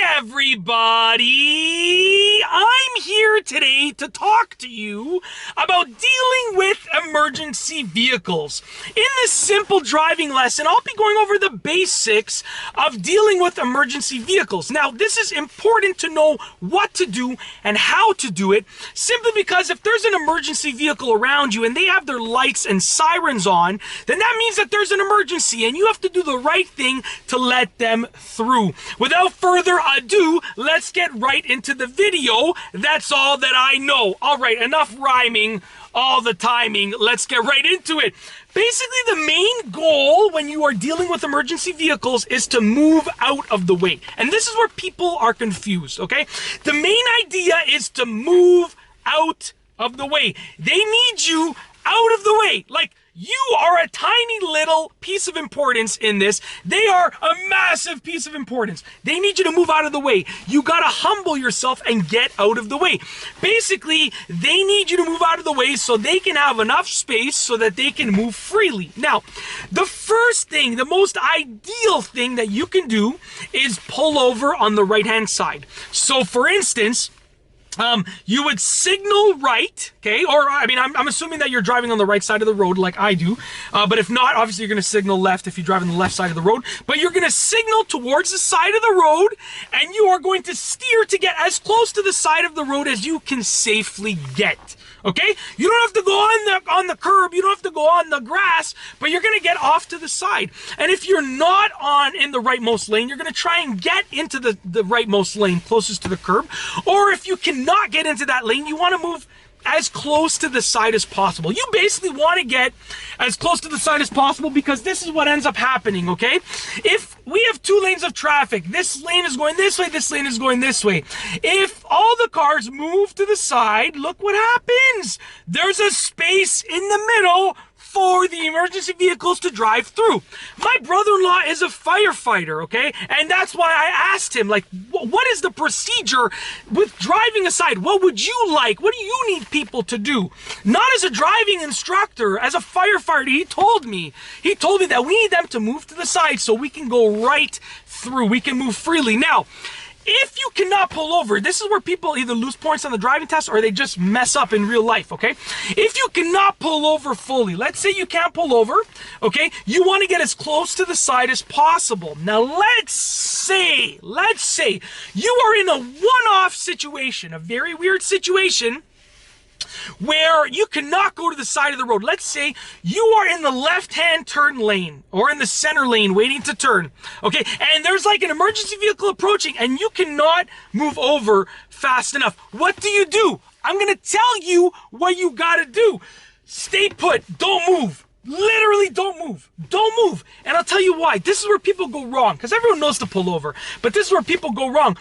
everybody! I'm here today to talk to you about dealing with emergency vehicles. In this simple driving lesson, I'll be going over the basics of dealing with emergency vehicles. Now, this is important to know what to do and how to do it, simply because if there's an emergency vehicle around you and they have their lights and sirens on, then that means that there's an emergency and you have to do the right thing to let them through. Without further ado, let's get right into the video. That's all that I know. All right, enough rhyming, all the timing. Let's get right into it. Basically, the main goal when you are dealing with emergency vehicles is to move out of the way. And this is where people are confused, okay? The main idea is to move out of the way. They need you out of the way. Like, you are a tiny little piece of importance in this. They are a massive piece of importance. They need you to move out of the way. You gotta humble yourself and get out of the way. Basically, they need you to move out of the way so they can have enough space so that they can move freely. Now, the first thing, the most ideal thing that you can do is pull over on the right-hand side. So, for instance, you would signal right, okay? Or, I mean, I'm assuming that you're driving on the right side of the road like I do. But if not, obviously you're going to signal left if you drive on the left side of the road. But you're going to signal towards the side of the road, and you are going to steer to get as close to the side of the road as you can safely get. Okay? You don't have to go on the curb, you don't have to go on the grass, but you're going to get off to the side. And if you're not in the rightmost lane, you're going to try and get into the rightmost lane closest to the curb. Or if you cannot get into that lane, you want to move as close to the side as possible. You basically want to get as close to the side as possible because this is what ends up happening, okay? If we have two lanes of traffic, this lane is going this way, this lane is going this way. If all the cars move to the side, look what happens. There's a space in the middle for the emergency vehicles to drive through. My brother-in-law is a firefighter, okay? And that's why I asked him, like, what is the procedure with driving aside? What would you like? What do you need people to do? Not as a driving instructor, as a firefighter, he told me that we need them to move to the side so we can go right through. We can move freely. Now, if you cannot pull over, this is where people either lose points on the driving test or they just mess up in real life, okay? If you cannot pull over fully, let's say you can't pull over, okay? You want to get as close to the side as possible. Now, let's say you are in a one-off situation, a very weird situation, where you cannot go to the side of the road. Let's say you are in the left-hand turn lane or in the center lane waiting to turn, okay? And there's like an emergency vehicle approaching and you cannot move over fast enough. What do? I'm gonna tell you what you gotta do. Stay put, don't move. Literally don't move. Don't move. And I'll tell you why. This is where people go wrong, because everyone knows to pull over, but this is where people go wrong.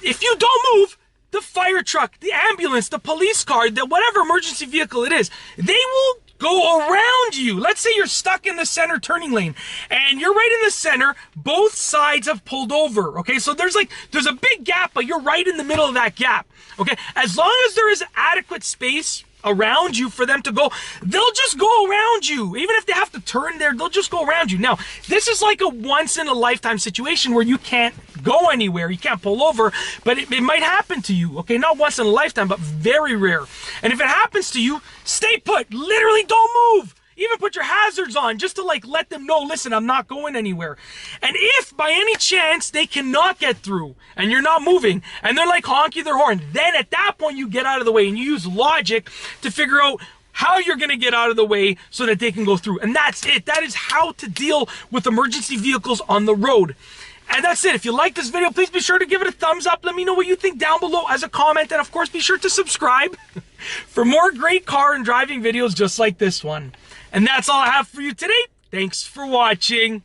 If you don't move, the fire truck, the ambulance, the police car, whatever emergency vehicle it is, they will go around you. Let's say you're stuck in the center turning lane and you're right in the center. Both sides have pulled over. Okay, so there's a big gap, but you're right in the middle of that gap. Okay, as long as there is adequate space around you for them to go, they'll just go around you. Even if they have to turn there, they'll just go around you. Now, this is like a once-in-a-lifetime situation where you can't go anywhere, you can't pull over, but it might happen to you, okay? Not once in a lifetime, but very rare. And if it happens to you, stay put. Literally don't move. Even put your hazards on just to like let them know, listen, I'm not going anywhere. And if by any chance they cannot get through and you're not moving and they're like honking their horn, then at that point you get out of the way and you use logic to figure out how you're going to get out of the way so that they can go through. And that's it. That is how to deal with emergency vehicles on the road. And that's it. If you like this video, please be sure to give it a thumbs up. Let me know what you think down below as a comment. And of course, be sure to subscribe for more great car and driving videos just like this one. And that's all I have for you today. Thanks for watching.